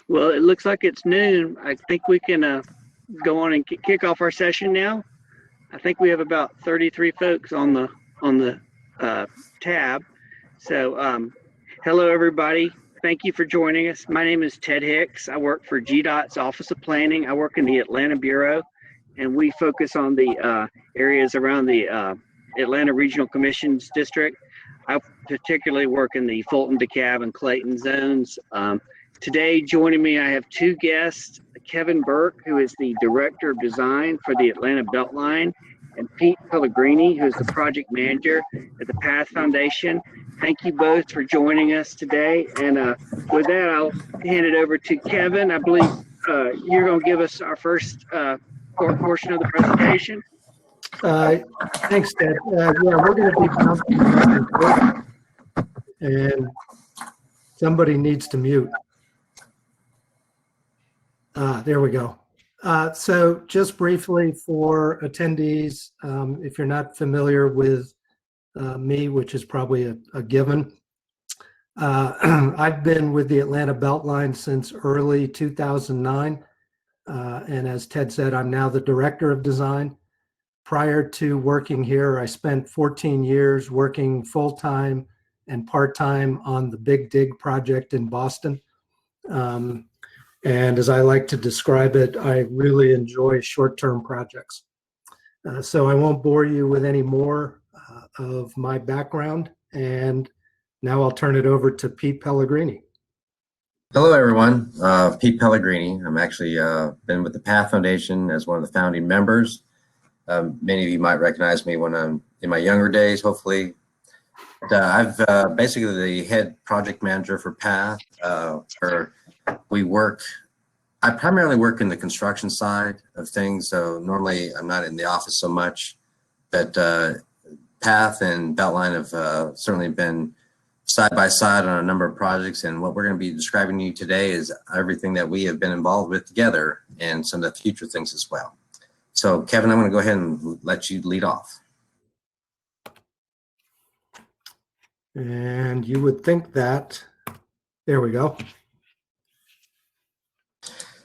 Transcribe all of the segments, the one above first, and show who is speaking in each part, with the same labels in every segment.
Speaker 1: Well, it looks like it's noon. I think we can go on and kick off our session now. I think we have about 33 folks on the tab. So, hello everybody. Thank you for joining us. My name is Ted Hicks. I work for GDOT's Office of Planning. I work in the Atlanta Bureau, and we focus on the areas around the Atlanta Regional Commissions District. I particularly work in the Fulton, DeKalb, and Clayton zones. Today, joining me, I have two guests, Kevin Burke, who is the Director of Design for the Atlanta BeltLine, and Pete Pellegrini, who is the Project Manager at the Path Foundation. Thank you both for joining us today. And with that, I'll hand it over to Kevin. I believe you're going to give us our first portion of the presentation.
Speaker 2: Thanks, Ted. Yeah, we're going to be bouncing back and forth, and somebody needs to mute. There we go. So just briefly for attendees, if you're not familiar with me, which is probably a given, I've been with the Atlanta BeltLine since early 2009. And as Ted said, I'm now the Director of Design. Prior to working here, I spent 14 years working full-time and part-time on the Big Dig project in Boston. And as I like to describe it, I really enjoy short-term projects. So I won't bore you with any more of my background. And now I'll turn it over to Pete Pellegrini.
Speaker 3: Hello, everyone. Pete Pellegrini. I'm actually been with the Path Foundation as one of the founding members. Many of you might recognize me when I'm in my younger days, hopefully. I've basically the head project manager for Path, where I primarily work in the construction side of things. So normally I'm not in the office so much, but Path and BeltLine have certainly been side by side on a number of projects. And what we're going to be describing to you today is everything that we have been involved with together and some of the future things as well. So Kevin, I'm going to go ahead and let you lead off.
Speaker 2: And you would think that, there we go.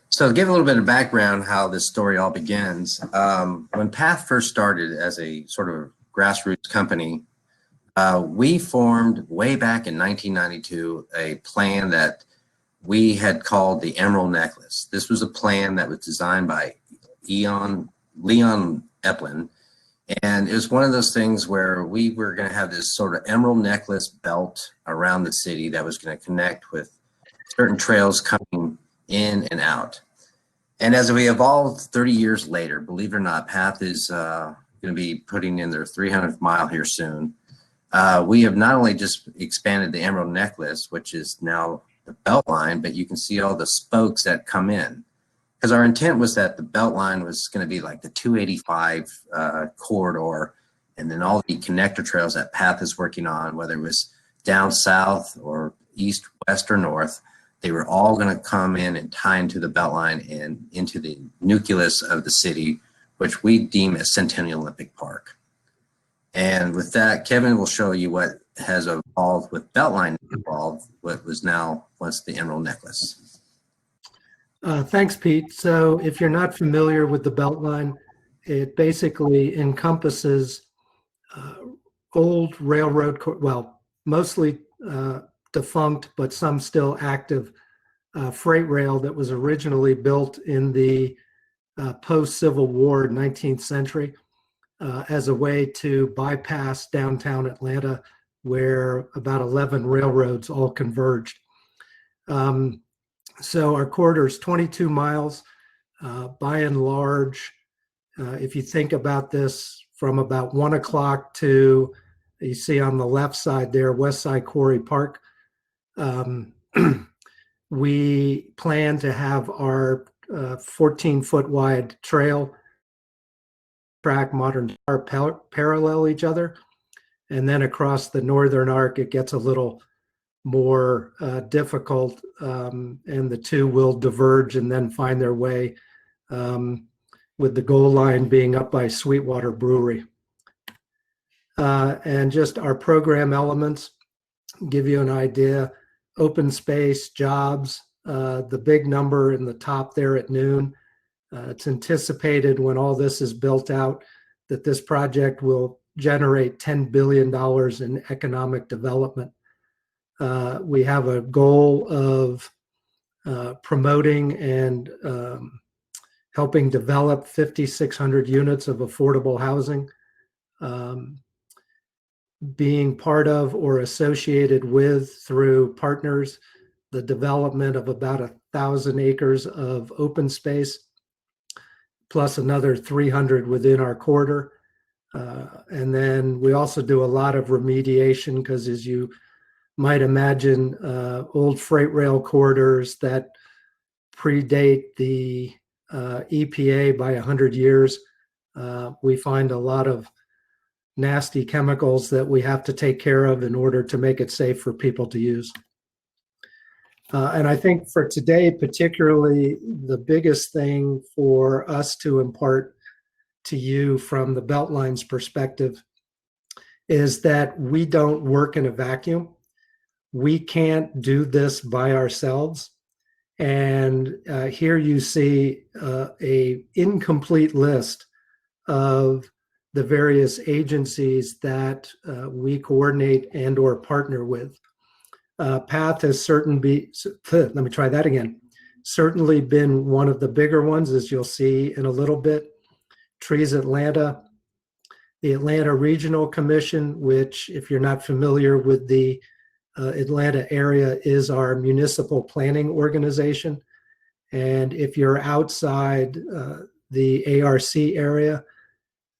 Speaker 3: So to give a little bit of background how this story all begins, when Path first started as a sort of grassroots company, we formed way back in 1992 a plan that we had called the Emerald Necklace. This was a plan that was designed by Leon Eplin, and it was one of those things where we were going to have this sort of emerald necklace belt around the city that was going to connect with certain trails coming in and out. And as we evolved 30 years later, believe it or not, Path is going to be putting in their 300th mile here soon. We have not only just expanded the emerald necklace, which is now the BeltLine, but you can see all the spokes that come in. Because our intent was that the BeltLine was going to be like the 285 corridor, and then all the connector trails that Path is working on, whether it was down south or east, west, or north, they were all going to come in and tie into the BeltLine and into the nucleus of the city, which we deem as Centennial Olympic Park. And with that, Kevin will show you what has evolved with BeltLine involved, what was now once the Emerald Necklace.
Speaker 2: Thanks, Pete. So if you're not familiar with the BeltLine, it basically encompasses old railroad, well, mostly defunct, but some still active freight rail that was originally built in the post-Civil War 19th century as a way to bypass downtown Atlanta, where about 11 railroads all converged. So our corridor is 22 miles. By and large, if you think about this from about 1 o'clock to, you see on the left side there, West Side Quarry Park, we plan to have our 14-foot wide trail track modern parallel each other. And then across the northern arc, it gets a little more difficult, and the two will diverge and then find their way, with the goal line being up by Sweetwater Brewery. And just our program elements give you an idea: open space, jobs, the big number in the top there at noon. It's anticipated when all this is built out that this project will generate $10 billion in economic development. We have a goal of promoting and helping develop 5,600 units of affordable housing, being part of or associated with, through partners, the development of about 1,000 acres of open space, plus another 300 within our corridor. And then we also do a lot of remediation because, as you might imagine, old freight rail corridors that predate the EPA by 100 years. We find a lot of nasty chemicals that we have to take care of in order to make it safe for people to use. And I think for today, particularly, the biggest thing for us to impart to you from the BeltLine's perspective is that we don't work in a vacuum. We can't do this by ourselves. And here you see a incomplete list of the various agencies that we coordinate and or partner with. PATH has certainly been one of the bigger ones, as you'll see in a little bit. Trees Atlanta, the Atlanta Regional Commission, which, if you're not familiar with the Atlanta area, is our municipal planning organization. And if you're outside the ARC area,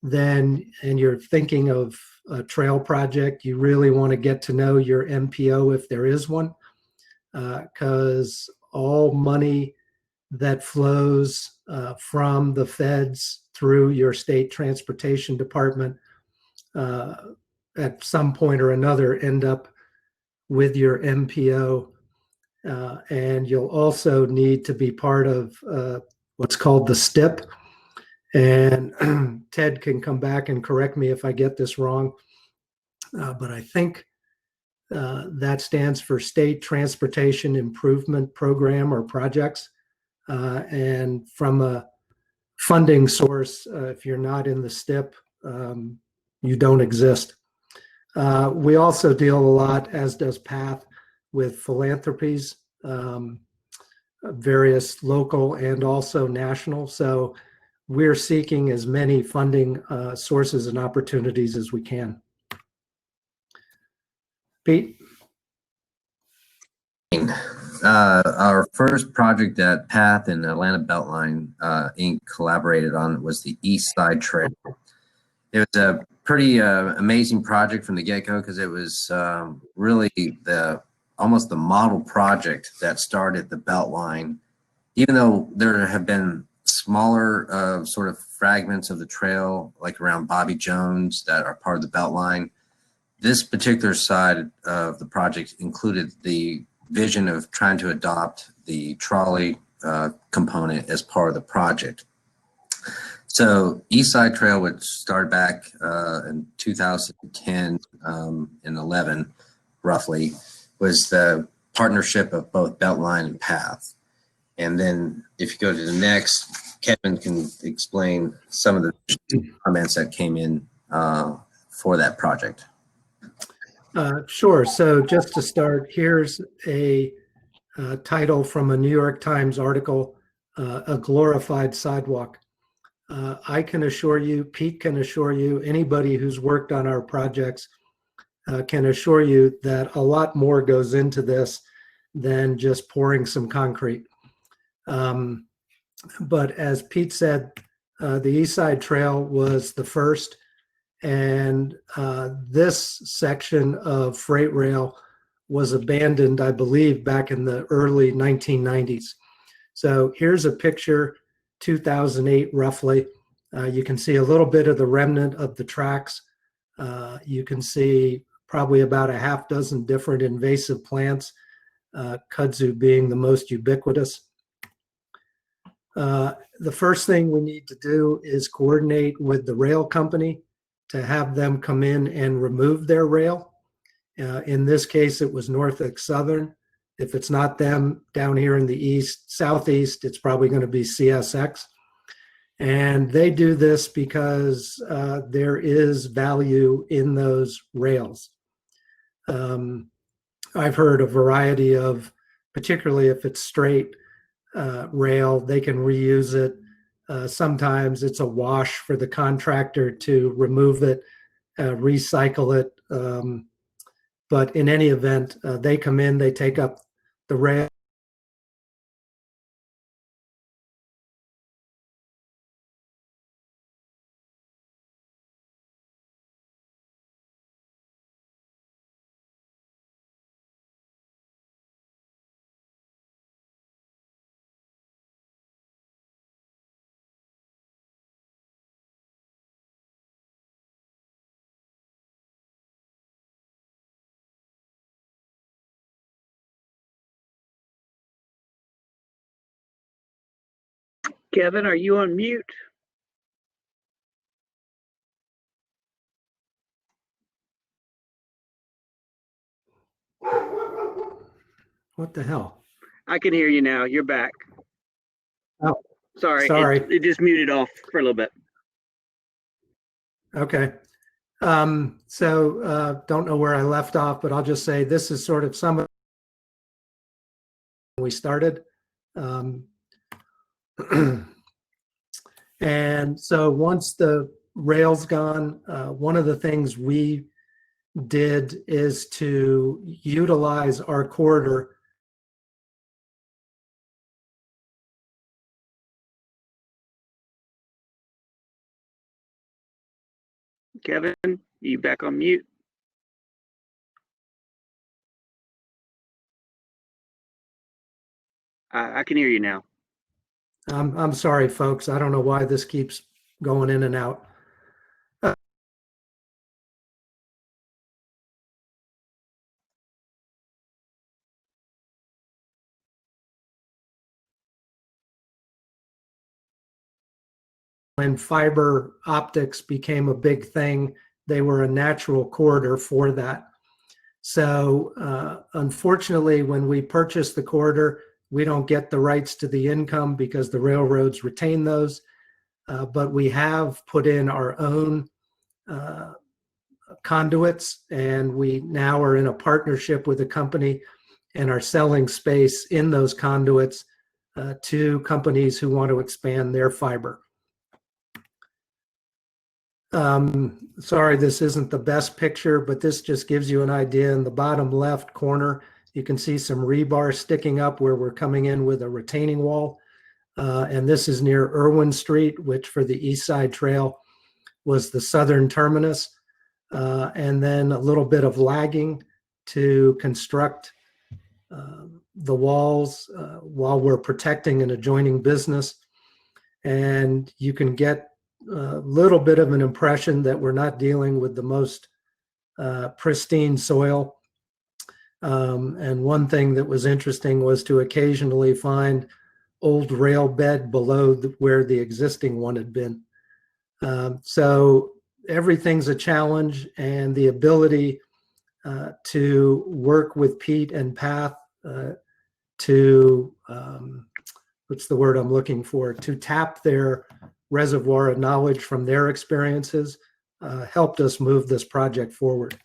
Speaker 2: then, and you're thinking of a trail project, you really want to get to know your MPO if there is one, because all money that flows from the feds through your state transportation department at some point or another end up with your MPO. And you'll also need to be part of what's called the STIP. And Ted can come back and correct me if I get this wrong. But I think that stands for State Transportation Improvement Program or projects. And from a funding source, if you're not in the STIP, you don't exist. We also deal a lot, as does PATH, with philanthropies, various local and also national. So we're seeking as many funding sources and opportunities as we can. Pete?
Speaker 3: Our first project that PATH and Atlanta BeltLine Inc. collaborated on was the East Side Trail. It was a pretty amazing project from the get-go because it was really almost the model project that started the BeltLine. Even though there have been smaller sort of fragments of the trail, like around Bobby Jones, that are part of the BeltLine, this particular side of the project included the vision of trying to adopt the trolley component as part of the project. So East Side Trail, which started back in 2010 and 11, roughly, was the partnership of both BeltLine and PATH. And then if you go to the next, Kevin can explain some of the comments that came in for that project.
Speaker 2: Sure. So just to start, here's a title from a New York Times article, A Glorified Sidewalk. I can assure you, Pete can assure you, anybody who's worked on our projects can assure you that a lot more goes into this than just pouring some concrete. But as Pete said, the East Side Trail was the first. And this section of freight rail was abandoned, I believe, back in the early 1990s. So here's a picture, 2008 roughly. You can see a little bit of the remnant of the tracks. You can see probably about a half dozen different invasive plants, kudzu being the most ubiquitous. The first thing we need to do is coordinate with the rail company to have them come in and remove their rail. In this case, it was Norfolk Southern. If it's not them down here in the southeast, it's probably going to be CSX. And they do this because there is value in those rails. I've heard a variety of, particularly if it's straight rail, they can reuse it. Sometimes it's a wash for the contractor to remove it, recycle it. But in any event, they come in, they take up the rail.
Speaker 1: Kevin, are you on mute?
Speaker 2: What the hell?
Speaker 1: I can hear you now. You're back.
Speaker 2: Oh,
Speaker 1: sorry.
Speaker 2: sorry.
Speaker 1: It just muted off for a little bit.
Speaker 2: Okay. So don't know where I left off, but I'll just say this is sort of some of when we started. And so once the rail's gone, one of the things we did is to utilize our corridor.
Speaker 1: Kevin, you back on mute? I can hear you now.
Speaker 2: I'm sorry, folks. I don't know why this keeps going in and out. When fiber optics became a big thing, they were a natural corridor for that. So unfortunately, when we purchased the corridor, we don't get the rights to the income because the railroads retain those. But we have put in our own conduits, and we now are in a partnership with a company and are selling space in those conduits to companies who want to expand their fiber. Sorry, this isn't the best picture, but this just gives you an idea. In the bottom left corner, you can see some rebar sticking up where we're coming in with a retaining wall. And this is near Irwin Street, which for the East Side Trail was the southern terminus. And then a little bit of lagging to construct the walls while we're protecting an adjoining business. And you can get a little bit of an impression that we're not dealing with the most pristine soil. And one thing that was interesting was to occasionally find old rail bed below where the existing one had been. So everything's a challenge, and the ability to work with Pete and Path to, what's the word I'm looking for, to tap their reservoir of knowledge from their experiences helped us move this project forward.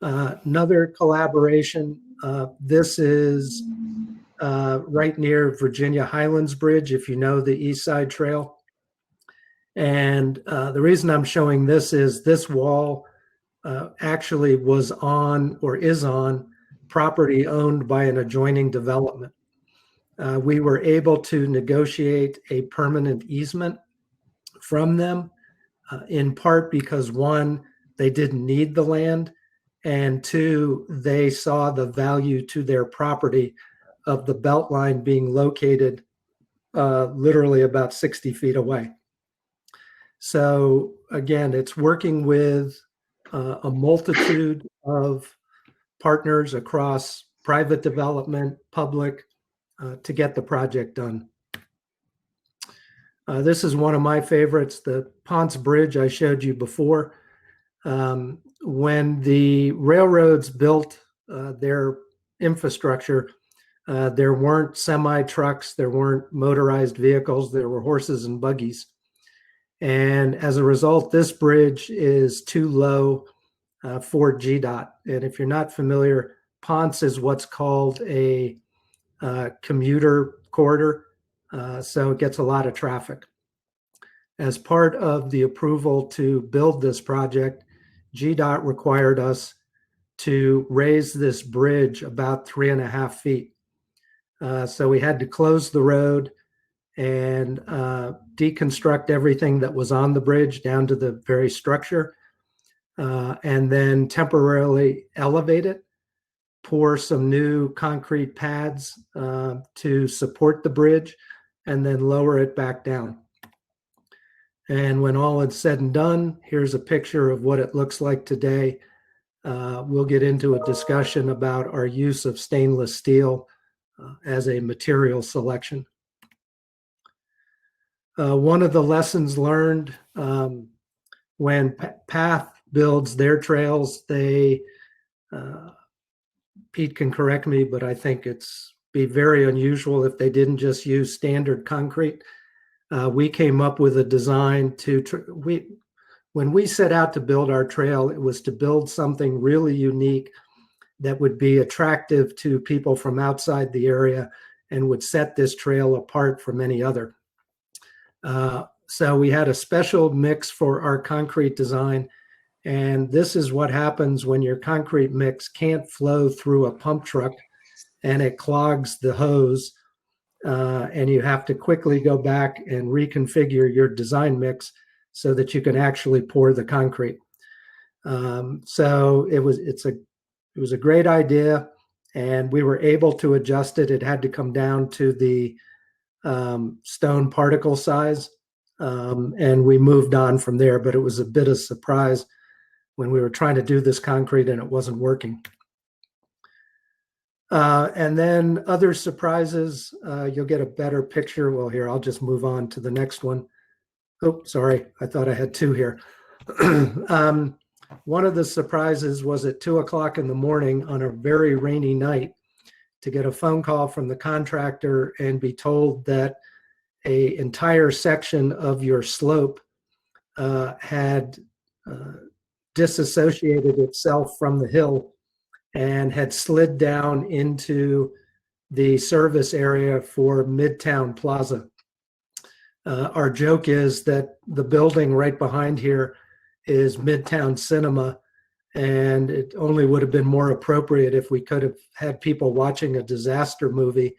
Speaker 2: Another collaboration, this is right near Virginia Highlands Bridge, if you know the East Side Trail. And the reason I'm showing this is this wall actually was on or is on property owned by an adjoining development. We were able to negotiate a permanent easement from them, in part because one, they didn't need the land, and two, they saw the value to their property of the BeltLine being located literally about 60 feet away. So again, it's working with a multitude of partners across private development, public, to get the project done. This is one of my favorites, the Ponce Bridge I showed you before. When the railroads built their infrastructure, there weren't semi trucks, there weren't motorized vehicles, there were horses and buggies. And as a result, this bridge is too low for GDOT. And if you're not familiar, Ponce is what's called a commuter corridor, so it gets a lot of traffic. As part of the approval to build this project, GDOT required us to raise this bridge about 3.5 feet. So we had to close the road and deconstruct everything that was on the bridge down to the very structure, and then temporarily elevate it, pour some new concrete pads to support the bridge, and then lower it back down. And when all is said and done, here's a picture of what it looks like today. We'll get into a discussion about our use of stainless steel as a material selection. One of the lessons learned when Path builds their trails, they, Pete can correct me, but I think it's be very unusual if they didn't just use standard concrete. We came up with a design when we set out to build our trail, it was to build something really unique that would be attractive to people from outside the area and would set this trail apart from any other. So we had a special mix for our concrete design. And this is what happens when your concrete mix can't flow through a pump truck and it clogs the hose. And you have to quickly go back and reconfigure your design mix so that you can actually pour the concrete. So it was a great idea, and we were able to adjust it. It had to come down to the stone particle size, and we moved on from there. But it was a bit of a surprise when we were trying to do this concrete and it wasn't working. And then other surprises, you'll get a better picture. Well, here, I'll just move on to the next one. Oh, sorry, I thought I had two here. One of the surprises was at 2:00 in the morning on a very rainy night to get a phone call from the contractor and be told that an entire section of your slope had disassociated itself from the hill and had slid down into the service area for Midtown Plaza. Our joke is that the building right behind here is Midtown Cinema, and it only would have been more appropriate if we could have had people watching a disaster movie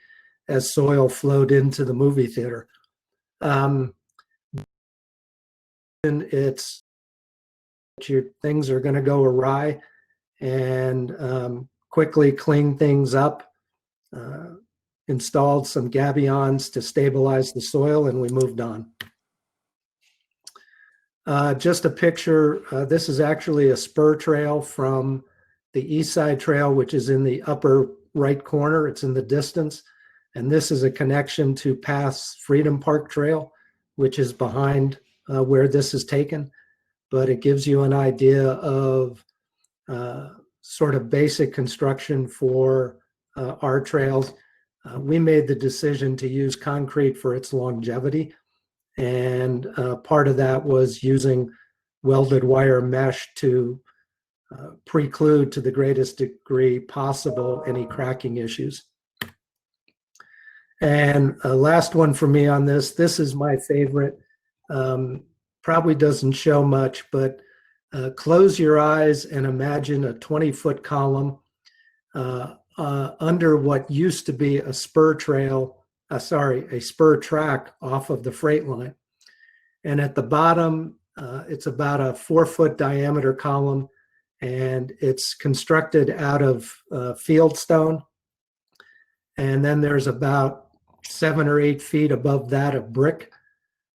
Speaker 2: as soil flowed into the movie theater. It's things are going to go awry, and quickly clean things up, installed some gabions to stabilize the soil, and we moved on. Just a picture. This is actually a spur trail from the East Side Trail, which is in the upper right corner. It's in the distance. And this is a connection to Path's Freedom Park Trail, which is behind where this is taken. But it gives you an idea of sort of basic construction for our trails. We made the decision to use concrete for its longevity. And part of that was using welded wire mesh to preclude to the greatest degree possible any cracking issues. And last one for me on this is my favorite. Probably doesn't show much, but close your eyes and imagine a 20-foot column under what used to be a spur trail, a spur track off of the freight line. And at the bottom, it's about a 4-foot diameter column, and it's constructed out of field stone. And then there's about 7 or 8 feet above that of brick.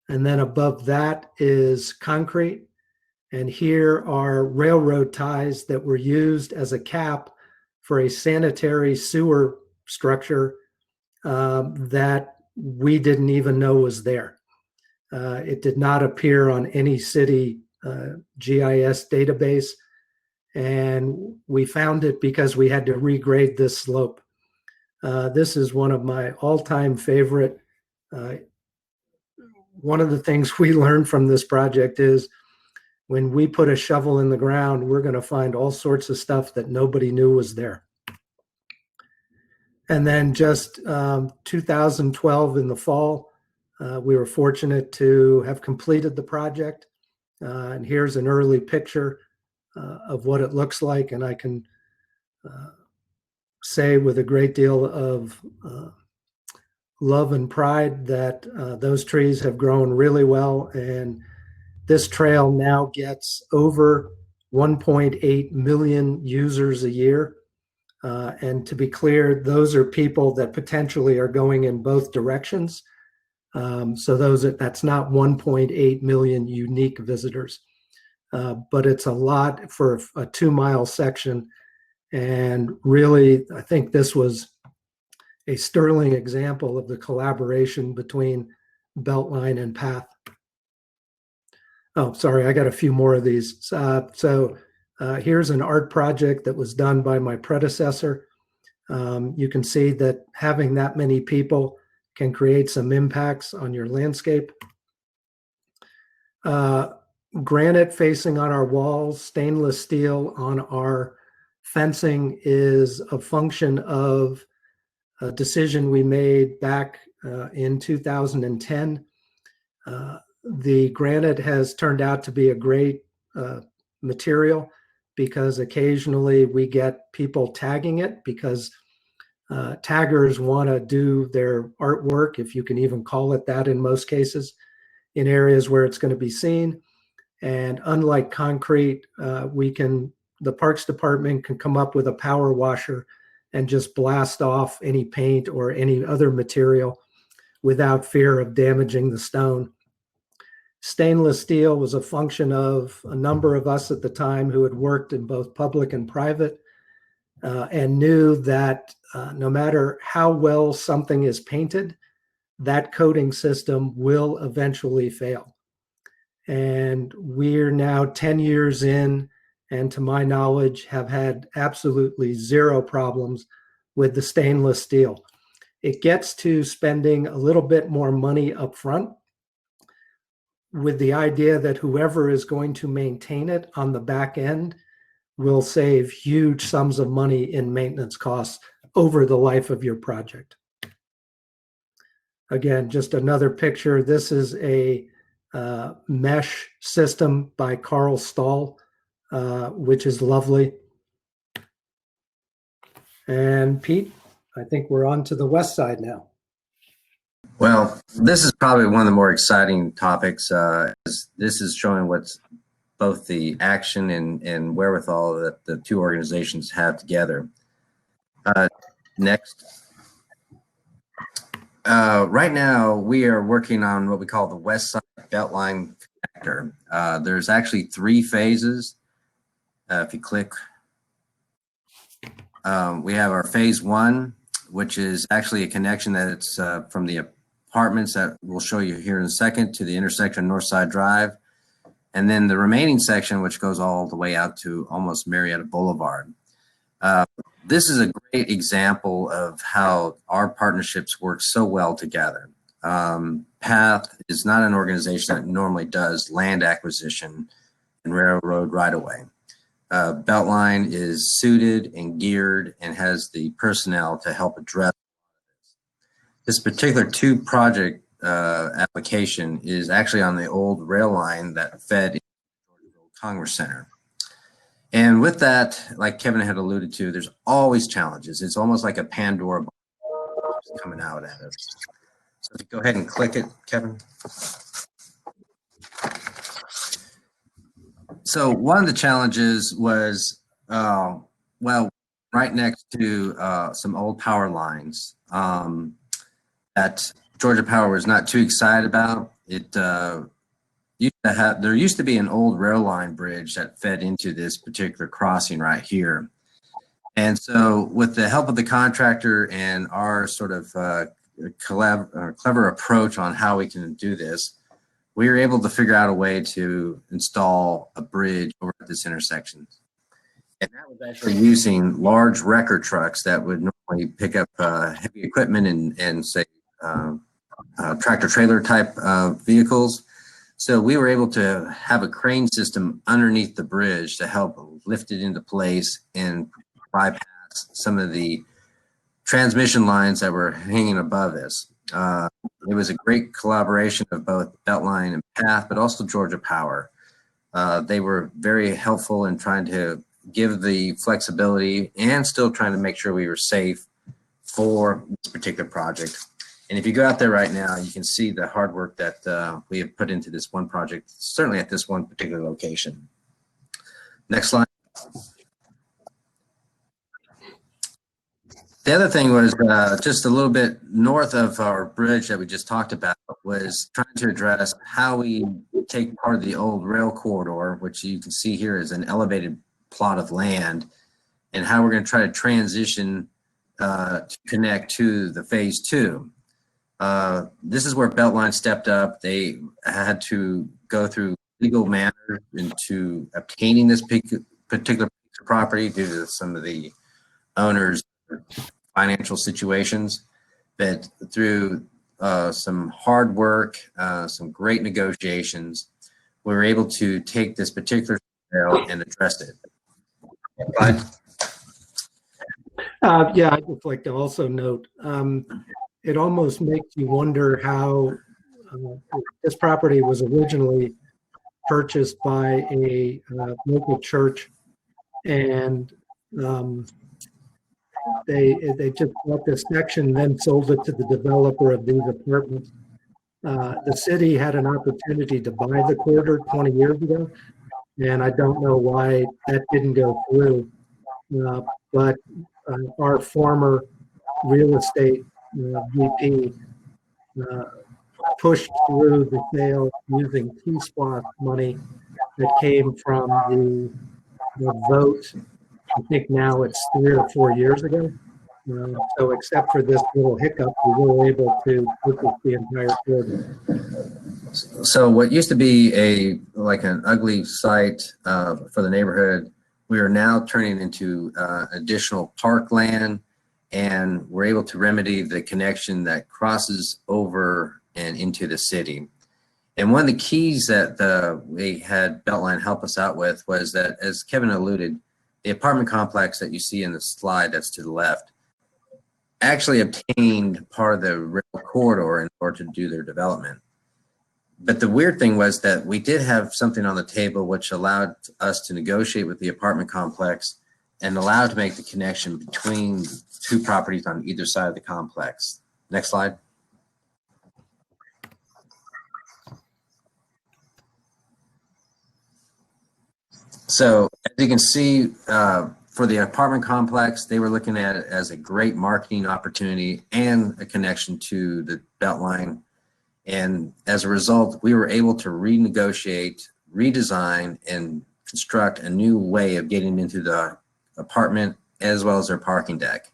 Speaker 2: And then above that is concrete. And here are railroad ties that were used as a cap for a sanitary sewer structure that we didn't even know was there. It did not appear on any city GIS database. and we found it because we had to regrade this slope. This is one of my all-time favorite. One of the things we learned from this project is when we put a shovel in the ground, we're going to find all sorts of stuff that nobody knew was there. And then just 2012 in the fall, we were fortunate to have completed the project. And here's an early picture of what it looks like. And I can say with a great deal of love and pride that those trees have grown really well. And this trail now gets over 1.8 million users a year. And to be clear, those are people that potentially are going in both directions. So that's not 1.8 million unique visitors, but it's a lot for a 2-mile section. And really, I think this was a sterling example of the collaboration between BeltLine and Path. Oh, sorry, I got a few more of these. Here's an art project that was done by my predecessor. You can see that having that many people can create some impacts on your landscape. Granite facing on our walls, stainless steel on our fencing is a function of a decision we made back in 2010. The granite has turned out to be a great material because occasionally we get people tagging it because taggers want to do their artwork, if you can even call it that in most cases, in areas where it's going to be seen. And unlike concrete, the Parks Department can come up with a power washer and just blast off any paint or any other material without fear of damaging the stone. Stainless steel was a function of a number of us at the time who had worked in both public and private and knew that no matter how well something is painted, that coating system will eventually fail. And we're now 10 years in, and to my knowledge, have had absolutely zero problems with the stainless steel. It gets to spending a little bit more money up front with the idea that whoever is going to maintain it on the back end will save huge sums of money in maintenance costs over the life of your project. Again, just another picture. This is a mesh system by Carl Stahl, which is lovely. And Pete, I think we're on to the west side now.
Speaker 3: Well, this is probably one of the more exciting topics. This is showing what's both the action and wherewithal that the two organizations have together. Next. Right now, we are working on what we call the West Side BeltLine connector. There's actually 3 phases. If you click, we have our phase 1, which is actually a connection that it's from the apartments that we'll show you here in a second to the intersection of Northside Drive. And then the remaining section, which goes all the way out to almost Marietta Boulevard. This is a great example of how our partnerships work so well together. Path is not an organization that normally does land acquisition and railroad right-of-way. BeltLine is suited and geared and has the personnel to help address this particular 2-project application is actually on the old rail line that fed into the Congress Center. And with that, like Kevin had alluded to, there's always challenges. It's almost like a Pandora box coming out at us. So if you go ahead and click it, Kevin. So one of the challenges was, well, right next to some old power lines that Georgia Power was not too excited about. There used to be an old rail line bridge that fed into this particular crossing right here. And so with the help of the contractor and our sort of clever approach on how we can do this, we were able to figure out a way to install a bridge over at this intersection. And that was actually using large wrecker trucks that would normally pick up heavy equipment and say tractor trailer type vehicles. So we were able to have a crane system underneath the bridge to help lift it into place and bypass some of the transmission lines that were hanging above us. It was a great collaboration of both BeltLine and Path, but also Georgia Power. They were very helpful in trying to give the flexibility and still trying to make sure we were safe for this particular project. And if you go out there right now, you can see the hard work that we have put into this one project, certainly at this one particular location. Next slide. The other thing was just a little bit north of our bridge that we just talked about was trying to address how we take part of the old rail corridor, which you can see here is an elevated plot of land, and how we're going to try to transition to connect to the phase 2. This is where BeltLine stepped up. They had to go through legal matters into obtaining this particular piece of property due to some of the owners' financial situations. But through some hard work, some great negotiations, we were able to take this particular trail and address it.
Speaker 2: Yeah, I'd just like to also note, it almost makes you wonder how this property was originally purchased by a local church, and they just bought this section, then sold it to the developer of these apartments. The city had an opportunity to buy the corridor 20 years ago, and I don't know why that didn't go through. But our former real estate VP pushed through the sale using T-SPLOST money that came from the vote. I think now it's 3 or 4 years ago. So except for this little hiccup, we were able to purchase the entire corridor.
Speaker 3: So what used to be like an ugly site for the neighborhood, we are now turning into additional parkland, and we're able to remedy the connection that crosses over and into the city. And one of the keys that we had BeltLine help us out with was that, as Kevin alluded, the apartment complex that you see in the slide that's to the left actually obtained part of the rail corridor in order to do their development. But the weird thing was that we did have something on the table which allowed us to negotiate with the apartment complex and allowed to make the connection between two properties on either side of the complex. Next slide. So as you can see, for the apartment complex, they were looking at it as a great marketing opportunity and a connection to the BeltLine. And as a result, we were able to renegotiate, redesign, and construct a new way of getting into the apartment as well as their parking deck.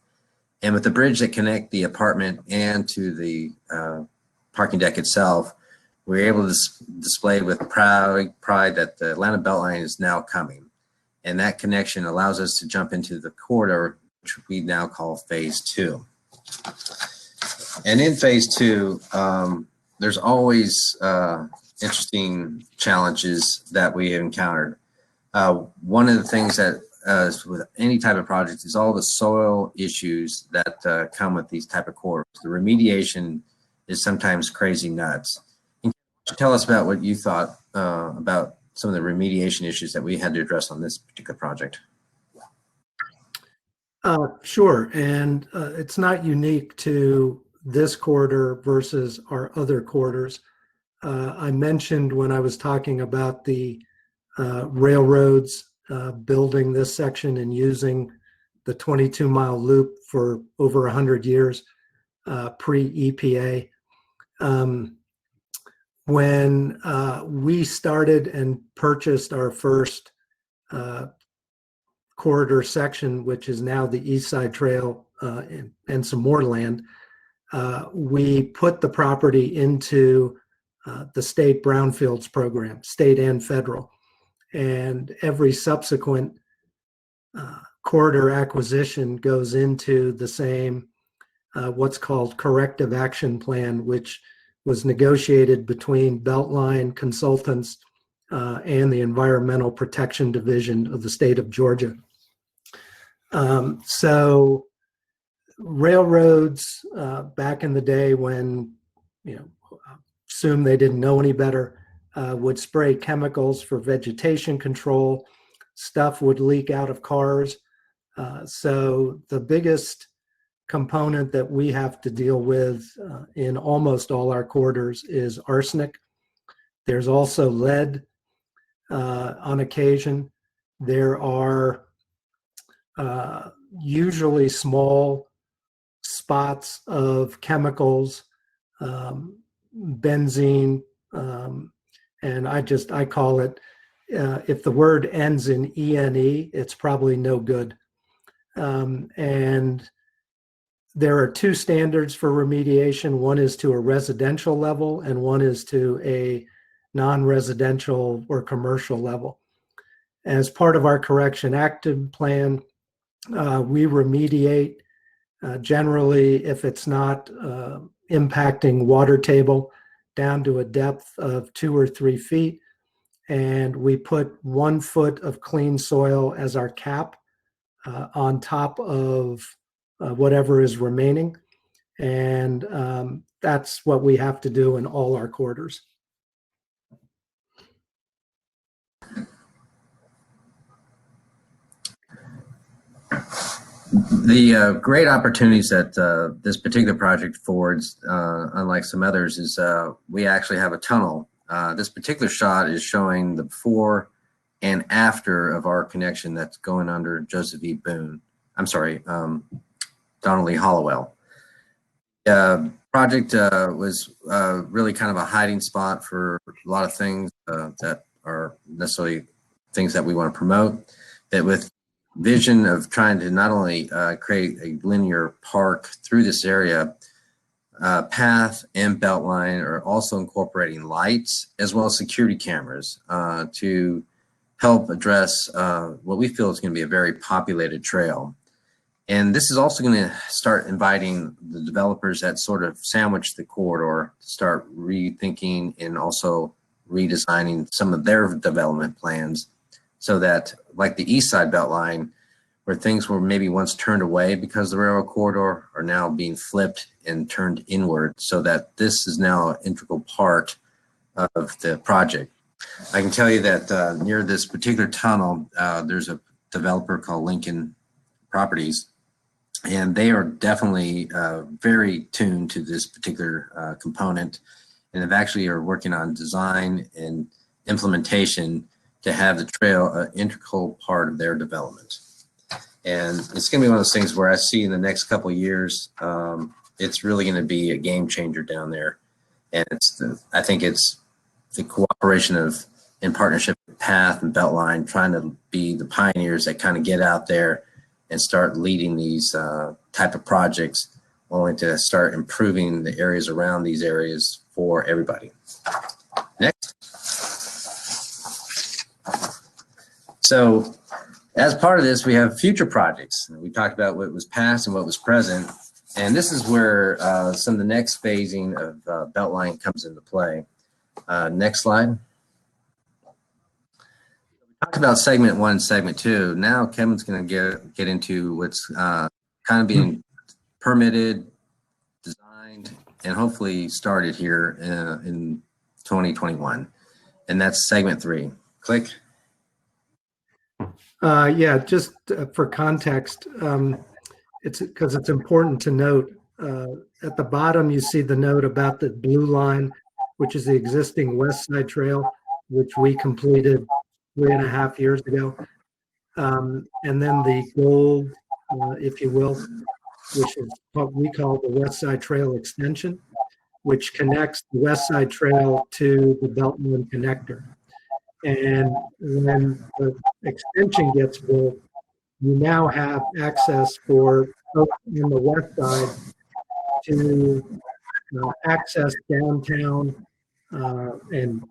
Speaker 3: And with the bridge that connect the apartment and to the parking deck itself, we were able to display with pride that the Atlanta BeltLine is now coming. And that connection allows us to jump into the corridor, which we now call phase 2. And in phase 2, there's always interesting challenges that we have encountered. One of the things that with any type of project is all the soil issues that come with these type of corridors. The remediation is sometimes crazy nuts. Can you tell us about what you thought about some of the remediation issues that we had to address on this particular project?
Speaker 2: Sure, and it's not unique to this corridor versus our other corridors. I mentioned when I was talking about the railroads building this section and using the 22-mile loop for over 100 years, pre-EPA. When we started and purchased our first corridor section, which is now the East Side Trail and some more land, we put the property into the state brownfields program, state and federal. And every subsequent corridor acquisition goes into the same what's called corrective action plan, which was negotiated between BeltLine consultants and the Environmental Protection Division of the state of Georgia. So railroads back in the day, when, assume they didn't know any better, would spray chemicals for vegetation control. Stuff would leak out of cars. So the biggest component that we have to deal with in almost all our corridors is arsenic. There's also lead on occasion. There are usually small spots of chemicals, benzene, and I call it, if the word ends in ENE, it's probably no good. And there are two standards for remediation. One is to a residential level and one is to a non-residential or commercial level. As part of our correction action plan, we remediate generally if it's not impacting water table down to a depth of 2 or 3 feet. And we put 1 foot of clean soil as our cap on top of whatever is remaining. And that's what we have to do in all our corridors.
Speaker 3: The great opportunities that this particular project affords, unlike some others, is we actually have a tunnel. This particular shot is showing the before and after of our connection that's going under Joseph E. Boone. I'm sorry, Donald Lee Hollowell. Project was really kind of a hiding spot for a lot of things that are necessarily things that we want to promote. That with vision of trying to not only create a linear park through this area, Path and BeltLine are also incorporating lights as well as security cameras to help address what we feel is going to be a very populated trail. And this is also going to start inviting the developers that sort of sandwich the corridor to start rethinking and also redesigning some of their development plans, so that, like the East Side BeltLine, where things were maybe once turned away because the railroad corridor, are now being flipped and turned inward, so that this is now an integral part of the project. I can tell you that near this particular tunnel, there's a developer called Lincoln Properties, and they are definitely very tuned to this particular component, and have actually are working on design and implementation to have the trail an integral part of their development. And it's going to be one of those things where I see in the next couple of years, it's really going to be a game changer down there. And I think it's the cooperation of, in partnership with Path and BeltLine, trying to be the pioneers that kind of get out there and start leading these type of projects, only to start improving the areas around these areas for everybody. Next. So as part of this, we have future projects. We talked about what was past and what was present. And this is where some of the next phasing of BeltLine comes into play. Next slide. We talked about segment 1, segment 2. Now Kevin's going to get into what's kind of being permitted, designed, and hopefully started here in 2021. And that's segment 3. Click.
Speaker 2: Yeah, just for context, it's because it's important to note at the bottom, you see the note about the blue line, which is the existing West Side Trail, which we completed 3.5 years ago. And then the gold, if you will, which is what we call the West Side Trail extension, which connects the West Side Trail to the BeltLine connector. And when the extension gets built, you now have access for folks on the west side to access downtown and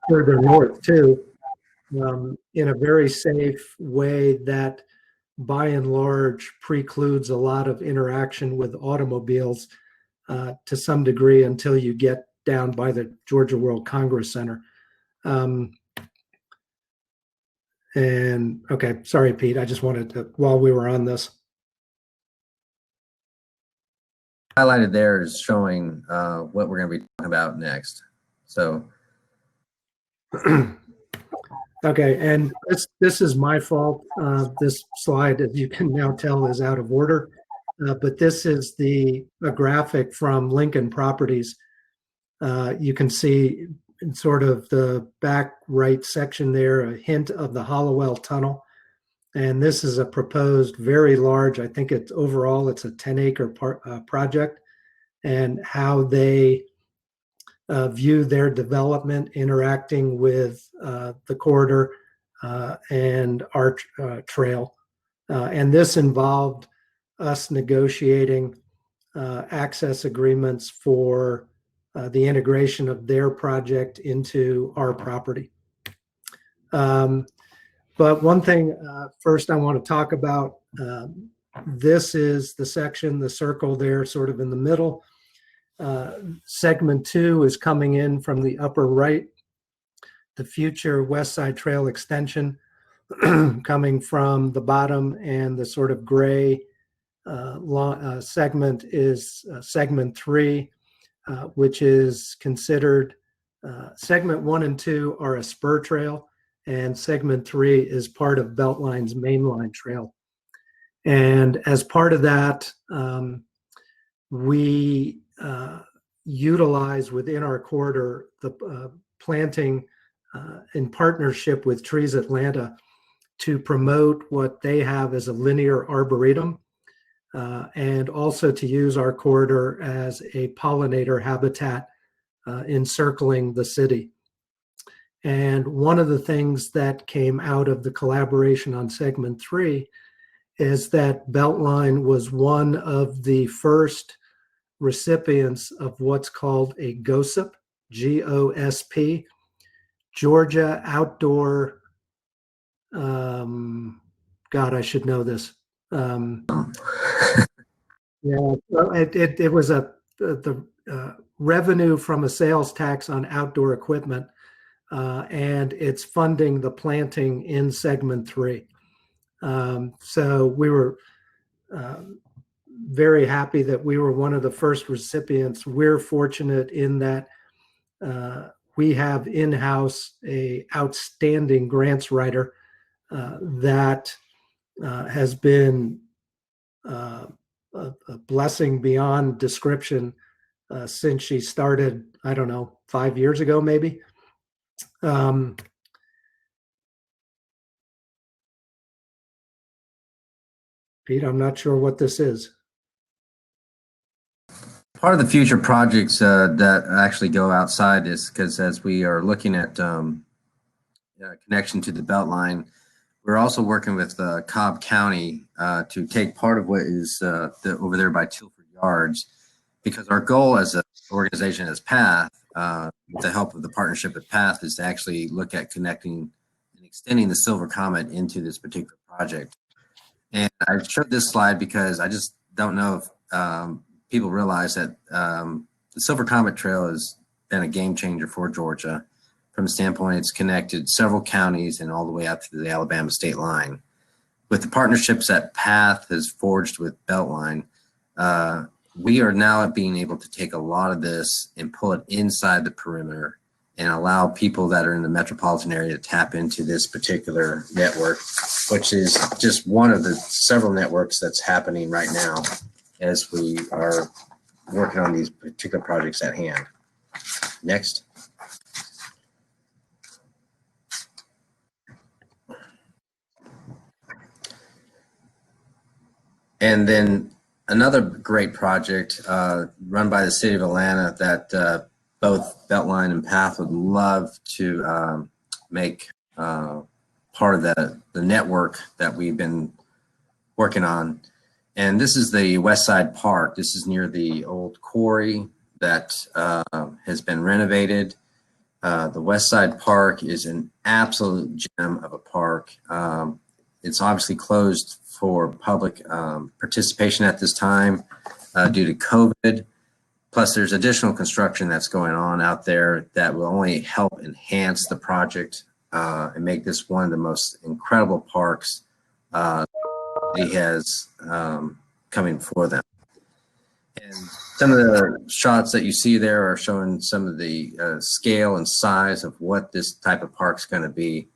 Speaker 2: further north too, in a very safe way that by and large precludes a lot of interaction with automobiles to some degree until you get down by the Georgia World Congress Center. And okay, sorry, Pete, I just wanted to, while we were on this.
Speaker 3: Highlighted there is showing what we're going to be talking about next. So,
Speaker 2: okay, and this is my fault. This slide, as you can now tell, is out of order. But this is a graphic from Lincoln Properties. You can see in sort of the back right section there, a hint of the Hollowell Tunnel. And this is a proposed very large, I think it's overall, it's a 10-acre project, and how they view their development interacting with the corridor and our trail. And this involved us negotiating access agreements for the integration of their project into our property. But one thing first I want to talk about, this is the section, the circle there sort of in the middle. Segment 2 is coming in from the upper right, the future West Side Trail extension coming from the bottom, and the sort of gray segment is segment 3, which is considered, segment 1 and 2 are a spur trail, and segment 3 is part of BeltLine's mainline trail. And as part of that, we utilize within our corridor the planting in partnership with Trees Atlanta to promote what they have as a linear arboretum, and also to use our corridor as a pollinator habitat encircling the city. And one of the things that came out of the collaboration on segment 3 is that BeltLine was one of the first recipients of what's called a GOSP, GOSP, Georgia Outdoor, God, I should know this. Yeah, it was the revenue from a sales tax on outdoor equipment, and it's funding the planting in segment 3. So we were very happy that we were one of the first recipients. We're fortunate in that we have in-house a outstanding grants writer that has been a blessing beyond description since she started, I don't know, 5 years ago, maybe. Pete, I'm not sure what this is.
Speaker 3: part of the future projects that actually go outside is because as we are looking at connection to the BeltLine, we're also working with Cobb County to take part of what is over there by Tilford Yards, because our goal as an organization as PATH, with the help of the partnership with PATH, is to actually look at connecting and extending the Silver Comet into this particular project. And I showed this slide because I just don't know if people realize that the Silver Comet Trail has been a game changer for Georgia. From the standpoint, it's connected several counties and all the way out to the Alabama state line. With the partnerships that PATH has forged with BeltLine, we are now being able to take a lot of this and pull it inside the perimeter and allow people that are in the metropolitan area to tap into this particular network, which is just one of the several networks that's happening right now as we are working on these particular projects at hand. Next. And then another great project run by the city of Atlanta that both BeltLine and PATH would love to make part of the network that we've been working on. And this is the West Side Park. This is near the old quarry that has been renovated. The West Side Park is an absolute gem of a park. It's obviously closed for public participation at this time due to COVID. Plus, there's additional construction that's going on out there that will only help enhance the project and make this one of the most incredible parks he has coming for them. And some of the shots that you see there are showing some of the scale and size of what this type of park is going to be.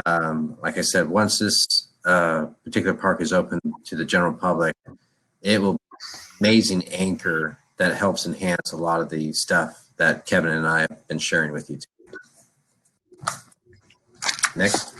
Speaker 3: Like I said, once this particular park is open to the general public, it will be an amazing anchor that helps enhance a lot of the stuff that Kevin and I have been sharing with you. Next.